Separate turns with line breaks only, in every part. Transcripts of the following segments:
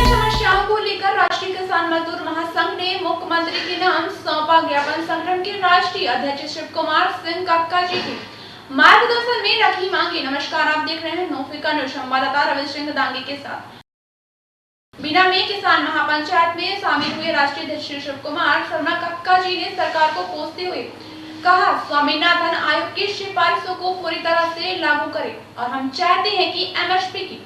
समस्याओं को लेकर राष्ट्रीय किसान मजदूर महासंघ ने मुख्यमंत्री के नाम सौंपा ज्ञापन। संगठन के राष्ट्रीय अध्यक्ष शिव कुमार सिंह कक्का जी के मार्गदर्शन में रखी मांगे। नमस्कार, आप देख रहे हैं नौफिका न्यूज, संवाददाता रवि सिंह दांगी के साथ। बीना में किसान महापंचायत में शामिल हुए राष्ट्रीय अध्यक्ष शिव कुमार शर्मा कक्का जी ने सरकार को कोसते हुए कहा, स्वामीनाथन आयोग की सिफारिशों को पूरी तरह से लागू करें और हम चाहते हैं कि एमएसपी की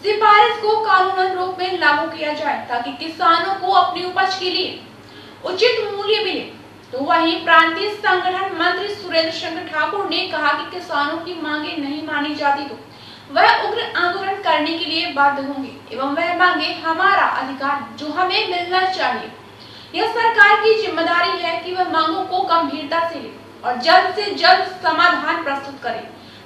सिफारिश को कानूनन रूप में लागू किया जाए ताकि किसानों को अपनी उपज के लिए उचित मूल्य मिले। तो वहीं प्रांतीय संगठन मंत्री सुरेंद्र सिंह ठाकुर ने कहा कि किसानों की मांगे नहीं मानी जाती तो वह उग्र आंदोलन करने के लिए बाध्य होंगे एवं वह मांगे हमारा अधिकार जो हमें मिलना चाहिए। यह सरकार की जिम्मेदारी है कि वह मांगों को गंभीरता से ले और जल्द से जल्द समाधान प्रस्तुत करे।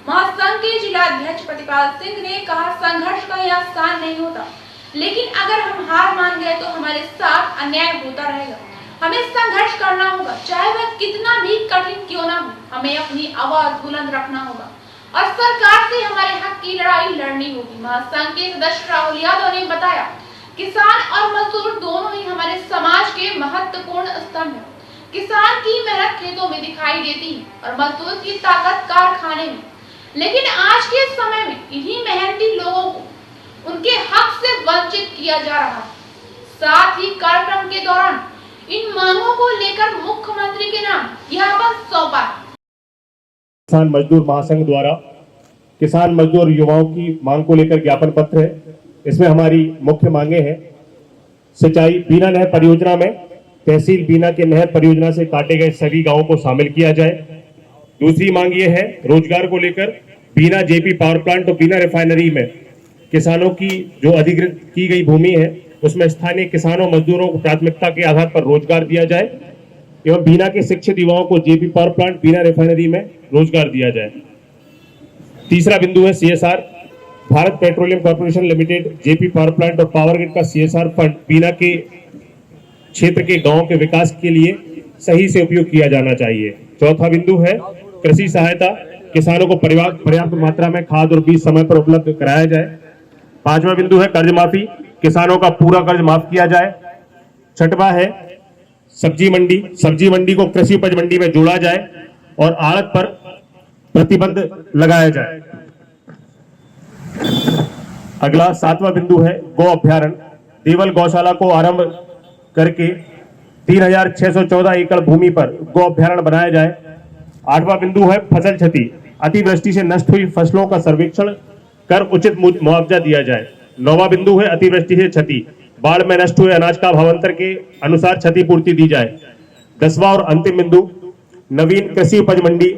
महासंघ के जिला अध्यक्ष प्रतिपाल सिंह ने कहा, संघर्ष कहीं आसान नहीं होता, लेकिन अगर हम हार मान गए तो हमारे साथ अन्याय होता रहेगा। हमें संघर्ष करना होगा, चाहे वह कितना भी कठिन क्यों ना हो। हमें अपनी आवाज बुलंद रखना होगा और सरकार से हमारे हक की लड़ाई लड़नी होगी। महासंघ के सदस्य राहुल यादव ने बताया, किसान और मजदूर दोनों ही हमारे समाज के महत्वपूर्ण स्तंभ हैं। किसान की मेहनत खेतों में दिखाई देती है और मजदूर की ताकत कारखाने में, लेकिन आज के समय में इन्हीं मेहनती लोगों को उनके हक से वंचित किया जा रहा है। साथ ही कार्यक्रम के दौरान इन मांगों को लेकर मुख्यमंत्री के नाम ज्ञापन सौंपा।
किसान मजदूर महासंघ द्वारा किसान मजदूर युवाओं की मांग को लेकर ज्ञापन पत्र है। इसमें हमारी मुख्य मांगे हैं, सिंचाई बीना नहर परियोजना में तहसील बीना के नहर परियोजना से काटे गए सभी गांवों को शामिल किया जाए। दूसरी मांग ये है, रोजगार को लेकर बीना जेपी पावर प्लांट और बीना रिफाइनरी में किसानों की जो अधिकृत की गई भूमि है उसमें स्थानीय किसानों मजदूरों को प्राथमिकता के आधार पर रोजगार दिया जाए एवं बीना के शिक्षित युवाओं को जेपी पावर प्लांट बीना रिफाइनरी में रोजगार दिया जाए। तीसरा बिंदु है CSR, Bharat petroleum corporation limited JP power plant और पावर ग्रिड का सीएसआर फंड बीना के क्षेत्र के गांवों के विकास के लिए सही से उपयोग किया जाना चाहिए। चौथा बिंदु है कृषि सहायता, किसानों को पर्याप्त मात्रा में खाद और बीज समय पर उपलब्ध कराया जाए। पांचवा बिंदु है कर्ज माफी, किसानों का पूरा कर्ज माफ किया जाए। छठवां है सब्जी मंडी को कृषि उपज मंडी में जोड़ा जाए और आड़त पर प्रतिबंध लगाया जाए। अगला सातवां बिंदु है गौ अभ्यारण्य, देवल गौशाला को आरंभ करके 3614 एकड़ भूमि पर गौ अभ्यारण्य बनाया जाए। आठवां बिंदु है फसल क्षति, अतिवृष्टि से नष्ट हुई फसलों का सर्वेक्षण कर उचित मुआवजा दिया जाए। नौवां बिंदु है अतिवृष्टि से क्षति, बाढ़ में नष्ट हुए अनाज का भावांतर के अनुसार क्षतिपूर्ति दी जाए। 10वां और अंतिम बिंदु नवीन कृषि उपज मंडी,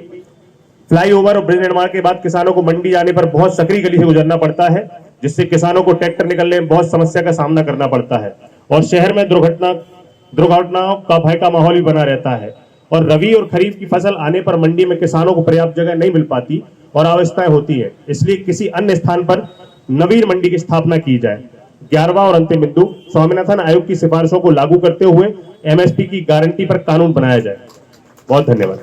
फ्लाईओवर और ब्रिज निर्माण के बाद किसानों को मंडी जाने पर बहुत सकरी गली से गुजरना पड़ता है, जिससे किसानों को ट्रैक्टर निकलने में बहुत समस्या का सामना करना पड़ता है और शहर में दुर्घटनाओं का भय का माहौल भी बना रहता है। और रबी और खरीफ की फसल आने पर मंडी में किसानों को पर्याप्त जगह नहीं मिल पाती और अव्यवस्थाएं होती है, इसलिए किसी अन्य स्थान पर नवीन मंडी की स्थापना की जाए। 11वां और अंतिम बिंदु स्वामीनाथन आयोग की सिफारिशों को लागू करते हुए एमएसपी की गारंटी पर कानून बनाया जाए। बहुत धन्यवाद।